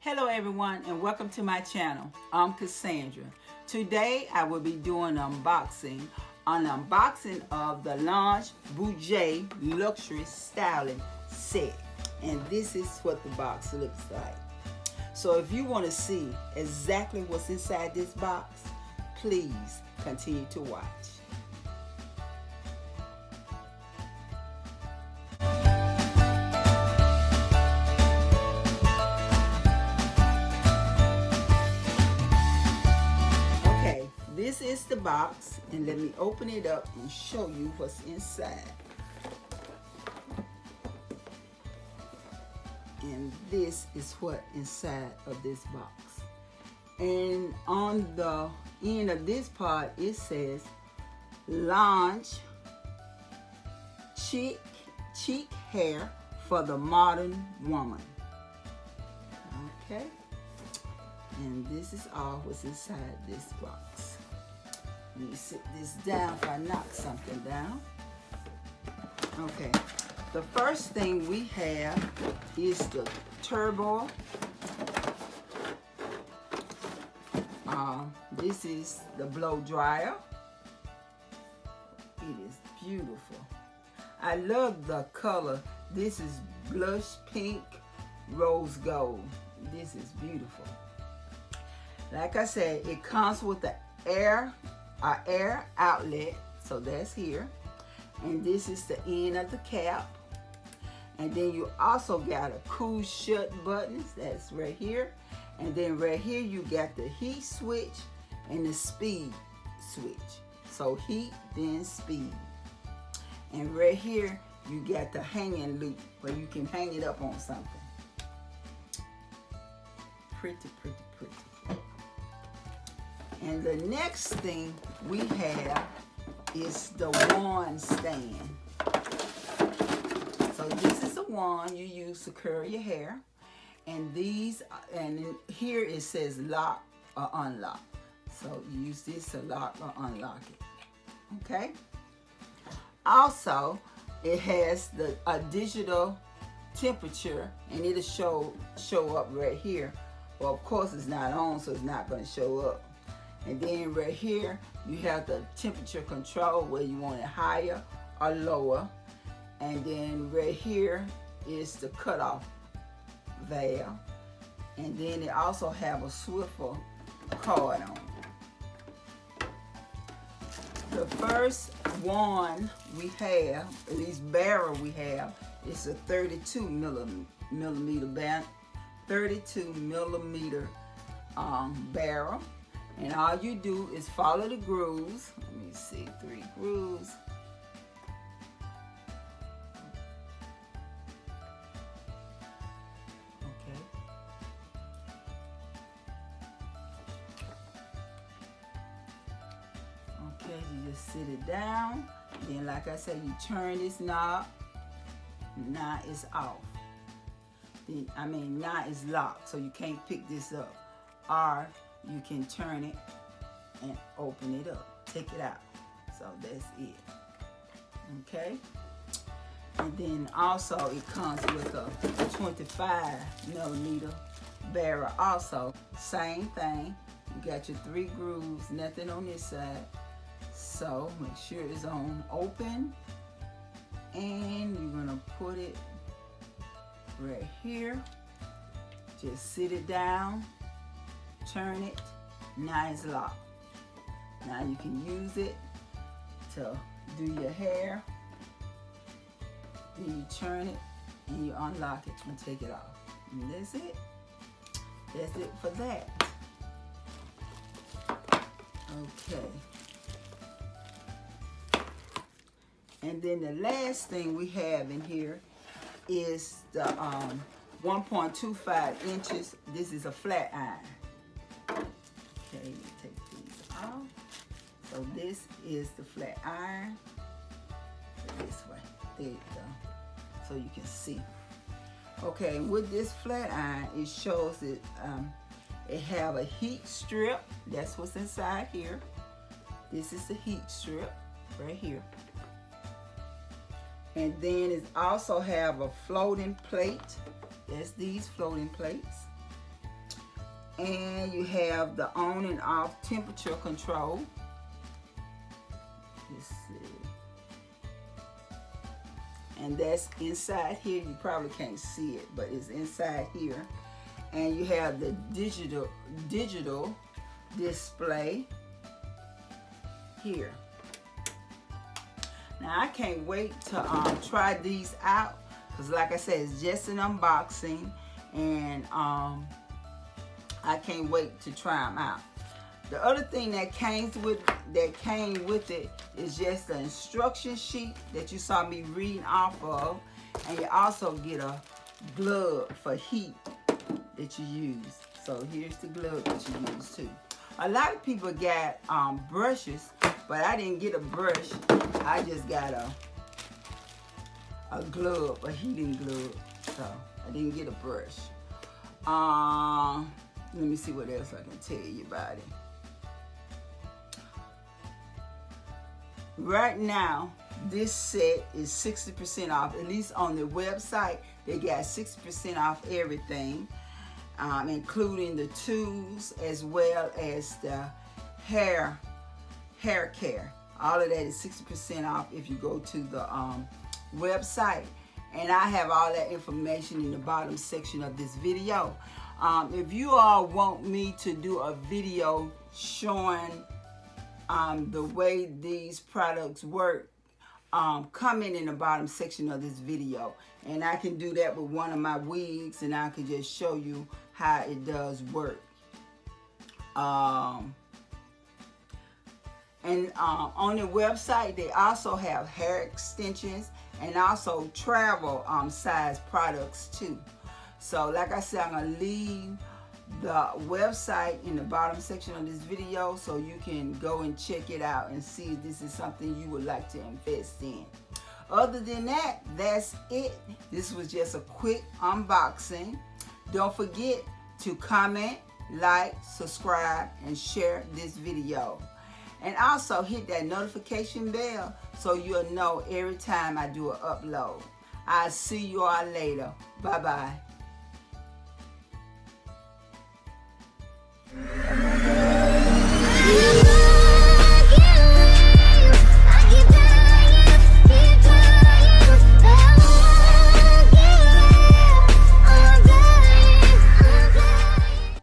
Hello everyone and welcome to my channel. I'm Cassandra. Today I will be doing an unboxing of the Lounge Bijou Luxury Styling Set. And this is what the box looks like. So if you want to see exactly what's inside this box, please continue to watch. This is the box, and let me open it up and show you what's inside. And this is what inside of this box. And on the end of this part, it says Lounge Chic Hair for the Modern Woman. Okay. And this is all what's inside this box. Let me sit this down if I knock something down. Okay, the first thing we have is the turbo. This is the blow dryer. It is beautiful. I love the color. This is blush pink, rose gold. This is beautiful. Like I said, it comes with the air outlet, so that's here, and this is the end of the cap. And then you also got a cool shut buttons, that's right here. And then right here you got the heat switch and the speed switch. So heat, then speed. And right here you got the hanging loop where you can hang it up on something. Pretty. And the next thing we have is the wand stand. So this is the wand you use to curl your hair. And here it says lock or unlock. So you use this to lock or unlock it. Okay? Also, it has a digital temperature, and it'll show up right here. Well, of course it's not on, so it's not going to show up. And then right here, you have the temperature control where you want it higher or lower. And then right here is the cutoff valve. And then it also have a swivel card on it. The first wand we have, at least barrel we have, is a 32 millimeter barrel. And all you do is follow the grooves. Let me see, 3 grooves. Okay. Okay, you just sit it down. Then, like I said, you turn this knob. Now it's off. Now it's locked, so you can't pick this up. Or you can turn it and open it up, take it out. So that's it. Okay. And then also it comes with a 25 millimeter barrel. Also, same thing. You got your 3 grooves, nothing on this side. So make sure it's on open. And you're gonna put it right here. Just sit it down. Turn it, now it's locked. Now you can use it to do your hair. Then you turn it and you unlock it and take it off. And that's it. That's it for that. Okay. And then the last thing we have in here is the 1.25 inches. This is a flat iron. Okay, let me take these off. So this is the flat iron. This way. There you go. So you can see. Okay, with this flat iron, it shows that it have a heat strip. That's what's inside here. This is the heat strip right here. And then it also have a floating plate. That's these floating plates. And you have the on and off temperature control. Let's see. And that's inside here. You probably can't see it, but it's inside here. And you have the digital display here. Now I can't wait to try these out, because like I said, it's just an unboxing, and I can't wait to try them out. The other thing that came with it is just the instruction sheet that you saw me reading off of, and you also get a glove for heat that you use. So here's the glove that you use too. A lot of people got brushes, but I didn't get a brush. I just got a glove, a heating glove. So I didn't get a brush. Let me see what else I can tell you about it. Right now, this set is 60% off. At least on the website, they got 60% off everything, including the tools as well as the hair care. All of that is 60% off if you go to the website. And I have all that information in the bottom section of this video. If you all want me to do a video showing the way these products work, comment in the bottom section of this video, and I can do that with one of my wigs, and I can just show you how it does work. And on the website, they also have hair extensions and also travel size products too. So like I said, I'm gonna leave the website in the bottom section of this video so you can go and check it out and see if this is something you would like to invest in. Other than that, that's it. This was just a quick unboxing. Don't forget to comment, like, subscribe, and share this video. And also hit that notification bell so you'll know every time I do an upload. I'll see you all later. Bye-bye. Yeah.